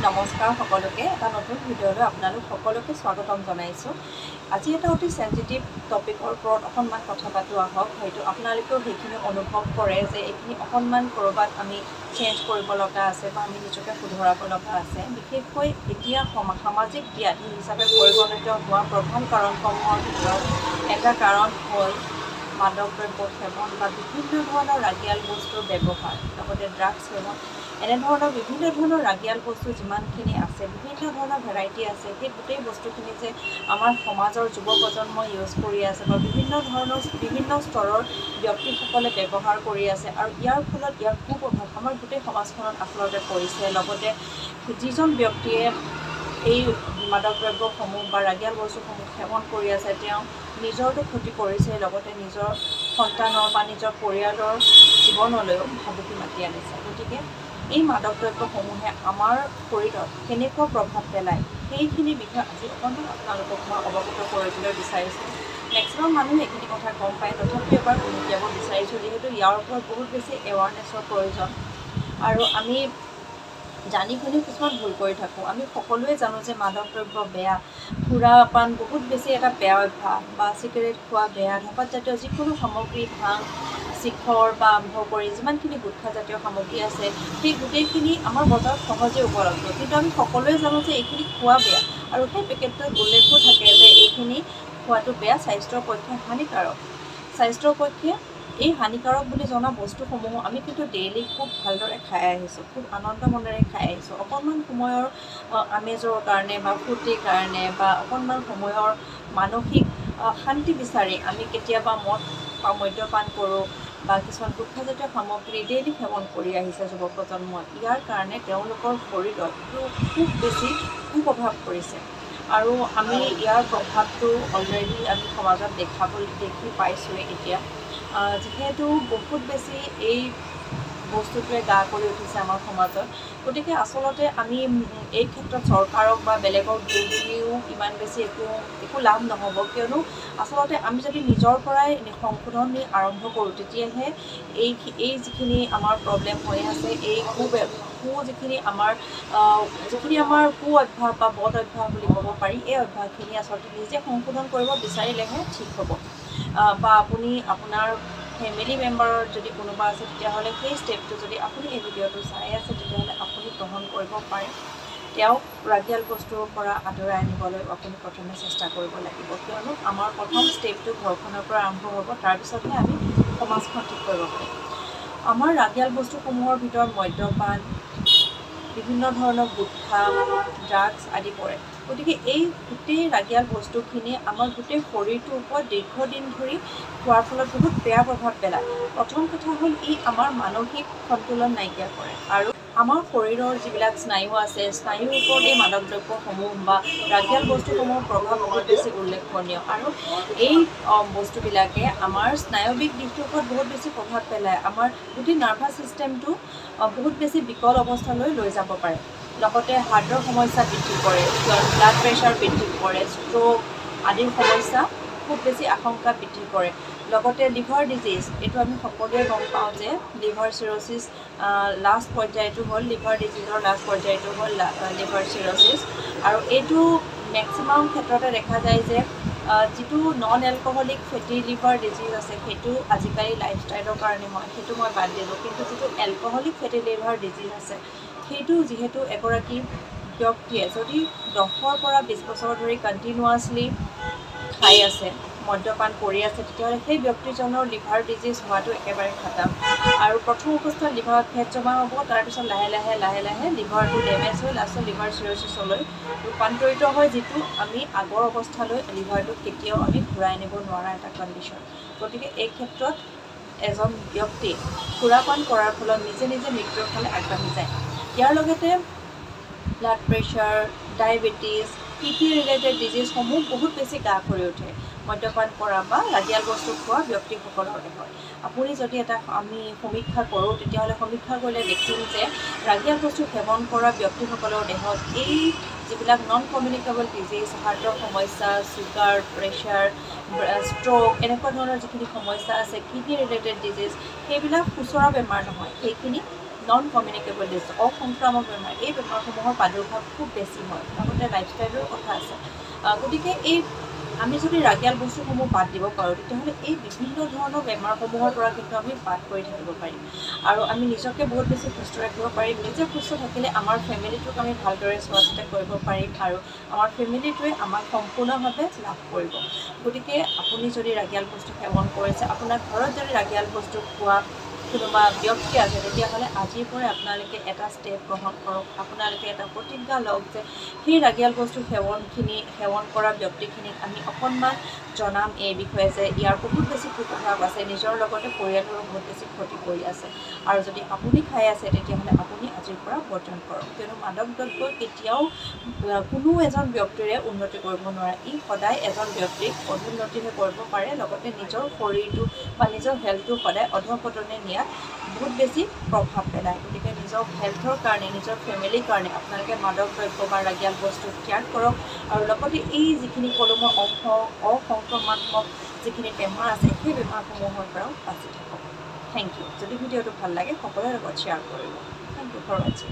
নমস্কাৰ সকলোকে এটা নতুন ভিডিঅ'লৈ আপোনালোক সকলোকে স্বাগতম জনাইছোঁ। আজি এটা অতি সেনচিটিভ টপিকৰ ওপৰত অকণমান কথা পাতোঁ আহক। হয়তো আপোনালোকেও সেইখিনি অনুভৱ কৰে যে এইখিনি অকণমান ক'ৰবাত আমি চেঞ্জ কৰিব লগা আছে বা আমি নিজকে শুধৰাব লগা আছে। বিশেষকৈ এতিয়া সামাজিক ব্যাধি হিচাপে পৰিগণিত হোৱা প্ৰধান কাৰণসমূহৰ ভিতৰত এটা কাৰণ হ'ল মাদক দ্ৰব্য সেৱন বা বিভিন্ন ধৰণৰ ৰাগিয়াল বস্তুৰ ব্যৱহাৰ, লগতে ড্ৰাগছ সেৱন। এনেধৰণৰ বিভিন্ন ধৰণৰ ৰাগিয়াল বস্তু যিমানখিনি আছে, বিভিন্ন ধৰণৰ ভেৰাইটি আছে, সেই গোটেই বস্তুখিনি যে আমাৰ সমাজৰ যুৱ প্ৰজন্মই ইউজ কৰি আছে বা বিভিন্ন স্তৰৰ ব্যক্তিসকলে ব্যৱহাৰ কৰি আছে, আৰু ইয়াৰ ফলত ইয়াৰ কুপ্ৰভাৱ আমাৰ গোটেই সমাজখনত আচলতে পৰিছে। লগতে যিজন ব্যক্তিয়ে এই মাদক দ্ৰব্যসমূহ বা ৰাগিয়াল বস্তুসমূহ সেৱন কৰি আছে, তেওঁ নিজৰটো ক্ষতি কৰিছে, লগতে নিজৰ সন্তানৰ বা নিজৰ পৰিয়ালৰ জীৱনলৈও ভাবুকি মাতি আনিছে। গতিকে এই মাদক দ্ৰব্যসমূহে আমাৰ শৰীৰত কেনেকুৱা প্ৰভাৱ পেলায় সেইখিনি বিষয়ে আজি অকণমান আপোনালোকক মই অৱগত কৰিবলৈ বিচাৰিছোঁ। মেক্সিমাম মানুহে এইখিনি কথা গম পায়, তথাপিও এবাৰ উনুকিয়াব বিচাৰিছোঁ, যিহেতু ইয়াৰ ওপৰত বহুত বেছি এৱাৰনেছৰ প্ৰয়োজন। আৰু আমি জানি শুনি কিছুমান ভুল কৰি থাকোঁ। আমি সকলোৱে জানো যে মাদক দ্ৰব্য বেয়া, সুৰা পান বহুত বেছি এটা বেয়া অভ্যাস, বা চিগাৰেট খোৱা বেয়া, ধঁপাত জাতীয় যিকোনো সামগ্ৰী, ভাং, শিখৰ বা আৰম্ভ কৰি যিমানখিনি গুটখাজাতীয় সামগ্ৰী আছে, সেই গোটেইখিনি আমাৰ বজাৰত সহজে উপলব্ধ। কিন্তু আমি সকলোৱে জানো যে এইখিনি খোৱা বেয়া, আৰু সেই পেকেটটোত উল্লেখো থাকে যে এইখিনি খোৱাটো বেয়া, স্বাস্থ্যৰ পক্ষে হানিকাৰক। স্বাস্থ্যৰ পক্ষে এই হানিকাৰক বুলি জনা বস্তুসমূহ আমি কিন্তু ডেইলি খুব ভালদৰে খাই আহিছোঁ, খুব আনন্দ মনেৰে খাই আহিছোঁ। অকণমান সময়ৰ আমেজৰ কাৰণে বা ফূৰ্তিৰ কাৰণে বা অকণমান সময়ৰ মানসিক শান্তি বিচাৰি আমি কেতিয়াবা মদ বা মদ্যপান কৰোঁ বা কিছুমান গুটখাজাতীয় সামগ্ৰী ডেইলি সেৱন কৰি আহিছে যুৱ প্ৰজন্মই। ইয়াৰ কাৰণে তেওঁলোকৰ শৰীৰত খুব বেছি কুপ্ৰভাৱ পৰিছে, আৰু আমি ইয়াৰ প্ৰভাৱটো অলৰেডি আমি সমাজত দেখি পাইছোঁৱেই এতিয়া। যিহেতু বহুত বেছি এই বস্তুটোৱে গা কৰি উঠিছে আমাৰ সমাজত। গতিকে আচলতে আমি এই ক্ষেত্ৰত চৰকাৰক বা বেলেগক দোষ দিও ইমান বেছি একো লাভ নহ'ব, কিয়নো আচলতে আমি যদি নিজৰ পৰাই সংশোধনী আৰম্ভ কৰোঁ, তেতিয়াহে এই যিখিনি আমাৰ প্ৰব্লেম হৈ আছে, এই যিখিনি আমাৰ কু অভ্যাস বা বদ অভ্যাস বুলি ক'ব পাৰি, এই অভ্যাসখিনি আচলতে নিজে সংশোধন কৰিব বিচাৰিলেহে ঠিক হ'ব। বা আপুনি আপোনাৰ ফেমিলি মেম্বাৰৰ যদি কোনোবা আছে, তেতিয়াহ'লে সেই ষ্টেপটো যদি আপুনি এই ভিডিঅ'টো চাই আছে, তেতিয়াহ'লে আপুনি গ্ৰহণ কৰিব পাৰে। তেওঁক ৰাগিয়াল বস্তুৰ পৰা আঁতৰাই আনিবলৈ আপুনি প্ৰথমে চেষ্টা কৰিব লাগিব, কিয়নো আমাৰ প্ৰথম ষ্টেপটো ঘৰখনৰ পৰা আৰম্ভ হ'ব, তাৰপিছতহে আমি সমাজখন ঠিক কৰিব পাৰিম। আমাৰ ৰাগিয়াল বস্তুসমূহৰ ভিতৰত মদ্যপান, বিভিন্ন ধৰণৰ গুটখা, ড্ৰাগছ আদি পৰে। গতিকে এই গোটেই ৰাগিয়াল বস্তুখিনি আমাৰ গোটেই শৰীৰটোৰ ওপৰত দীৰ্ঘদিন ধৰি খোৱাৰ ফলত বহুত বেয়া প্ৰভাৱ পেলায়। প্ৰথম কথা হ'ল ই আমাৰ মানসিক সন্তুলন নাইকিয়া কৰে, আৰু আমাৰ শৰীৰৰ যিবিলাক স্নায়ু আছে, স্নায়ুৰ ওপৰত এই মাদক দ্ৰব্যসমূহ বা ৰাগিয়াল বস্তুসমূহৰ প্ৰভাৱ বহুত বেছি উল্লেখনীয়। আৰু এই বস্তুবিলাকে আমাৰ স্নায়ৱিক দিশটোৰ ওপৰত বহুত বেছি প্ৰভাৱ পেলায়, আমাৰ গোটেই নাৰ্ভাছ ছিষ্টেমটো বহুত বেছি বিকল অৱস্থালৈ লৈ যাব পাৰে। লগতে হাৰ্টৰ সমস্যা বৃদ্ধি কৰে, ব্লাড প্ৰেছাৰ বৃদ্ধি কৰে, ষ্ট্ৰ'ক আদিৰ সমস্যা খুব বেছি আশংকা বৃদ্ধি কৰে। লগতে লিভাৰ ডিজিজ, এইটো আমি সকলোৱে গম পাওঁ যে লিভাৰ চিৰ'চিছ লাষ্ট পৰ্যায়টো হ'ল, লিভাৰ ডিজিজৰ লাষ্ট পৰ্যায়টো হ'ল লিভাৰ চিৰ'চিছ। আৰু এইটো মেক্সিমাম ক্ষেত্ৰতে দেখা যায় যে যিটো নন এলকহলিক ফেটি লিভাৰ ডিজিজ আছে, সেইটো আজিকালি লাইফষ্টাইলৰ কাৰণে হয়, সেইটো মই বাদ দিলোঁ। কিন্তু যিটো এলকহলিক ফেটি লিভাৰ ডিজিজ আছে, সেইটো যিহেতু এগৰাকী ব্যক্তিয়ে যদি 10 পৰা 20 বছৰ ধৰি কণ্টিনিউৱাছলি খাই আছে, মদ্যপান কৰি আছে, তেতিয়াহ'লে সেই ব্যক্তিজনৰ লিভাৰ ডিজিজ হোৱাটো একেবাৰে খতম। আৰু প্ৰথম অৱস্থাত লিভাৰত ফেট জমা হ'ব, তাৰপিছত লাহে লাহে লিভাৰটো ডেমেজ হৈ লাষ্টত লিভাৰ চিৰ'চিছলৈ ৰূপান্তৰিত হয়, যিটো আমি আগৰ অৱস্থালৈ লিভাৰটোক কেতিয়াও আমি ঘূৰাই আনিব নোৱাৰা এটা কণ্ডিশ্যন। গতিকে এই ক্ষেত্ৰত এজন ব্যক্তি সুৰাপান কৰাৰ ফলত নিজে মৃত্যুৰ ফালে আগবাঢ়ি যায়। ইয়াৰ লগতে blood pressure, diabetes, kidney related ডিজিজসমূহ বহুত বেছি গা কৰি উঠে মদ্যপান কৰা বা ৰাগিয়াল বস্তু খোৱা ব্যক্তিসকলৰ দেহত। আপুনি যদি আমি সমীক্ষা কৰোঁ, তেতিয়াহ'লে সমীক্ষা কৰিলে দেখিম যে ৰাগিয়াল বস্তু সেৱন কৰা ব্যক্তিসকলৰ দেহত এই যিবিলাক নন কমিউনিকেবল ডিজিজ, হাৰ্টৰ সমস্যা, চুগাৰ, প্ৰেছাৰ, ষ্ট্ৰ'ক, এনেকুৱা ধৰণৰ যিখিনি সমস্যা আছে, কিডনি ৰিলেটেড ডিজিজ, সেইবিলাক খুচৰা বেমাৰ নহয়, সেইখিনি নন কমিউনিকেবল ডিজিজ অসংক্ৰামক বেমাৰ এই বেমাৰসমূহৰ প্ৰাদুৰ্ভাৱ খুব বেছি হয় লগতে লাইফষ্টাইলৰ কথা আছে গতিকে এই আমি যদি ৰাগিয়াল বস্তুসমূহ বাদ দিব পাৰোঁ তেতিয়াহ'লে এই বিভিন্ন ধৰণৰ বেমাৰসমূহৰ পৰা কিন্তু আমি বাদ কৰি থাকিব পাৰিম আৰু আমি নিজকে বহুত বেছি সুস্থ ৰাখিব পাৰিম নিজে সুস্থ থাকিলে আমাৰ ফেমিলিটোক আমি ভালদৰে চোৱা চিতা কৰিব পাৰিম আৰু আমাৰ ফেমিলিটোৱে আমাক সম্পূৰ্ণভাৱে লাভ কৰিব গতিকে আপুনি যদি ৰাগিয়াল বস্তু সেৱন কৰিছে আপোনাৰ ঘৰত যদি ৰাগিয়াল বস্তু খোৱা কোনোবা ব্যক্তি আছে তেতিয়াহ'লে আজিৰ পৰাই আপোনালোকে এটা ষ্টেপ গ্ৰহণ কৰক আপোনালোকে এটা প্ৰতিজ্ঞা লওক যে সেই ৰাগিয়াল বস্তু সেৱন কৰা ব্যক্তিখিনিক আমি অকণমান জনাম এই বিষয়ে যে ইয়াৰ বহুত বেছি কুপ্ৰভাৱ আছে নিজৰ লগতে পৰিয়ালৰো বহুত বেছি ক্ষতি কৰি আছে আৰু যদি আপুনি খাই আছে তেতিয়াহ'লে আপুনি আজিৰ পৰা বৰ্জন কৰক কিয়নো মাদক দ্ৰব্যই কেতিয়াও কোনো এজন ব্যক্তিৰে উন্নতি কৰিব নোৱাৰে ই সদায় এজন ব্যক্তিক অধোন্নতিহে কৰিব পাৰে লগতে নিজৰ শৰীৰটো বা নিজৰ হেল্থটো সদায় অধঃপতনে নিয়াত বহুত বেছি প্ৰভাৱ পেলায় গতিকে নিজৰ হেল্থৰ কাৰণে নিজৰ ফেমিলিৰ কাৰণে আপোনালোকে মাদক দ্ৰব্য বা ৰাগিয়াল বস্তু ত্যাগ কৰক আৰু লগতে এই যিখিনি ক'লোঁ মই অসংক্ৰমাত্মক যিখিনি বেমাৰ আছে সেই বেমাৰসমূহৰ পৰাও বাচি থাকক থেংক ইউ যদি ভিডিঅ'টো ভাল লাগে সকলোৰে লগত শ্বেয়াৰ কৰিব থেংক ইউ ফৰ ৱাচিং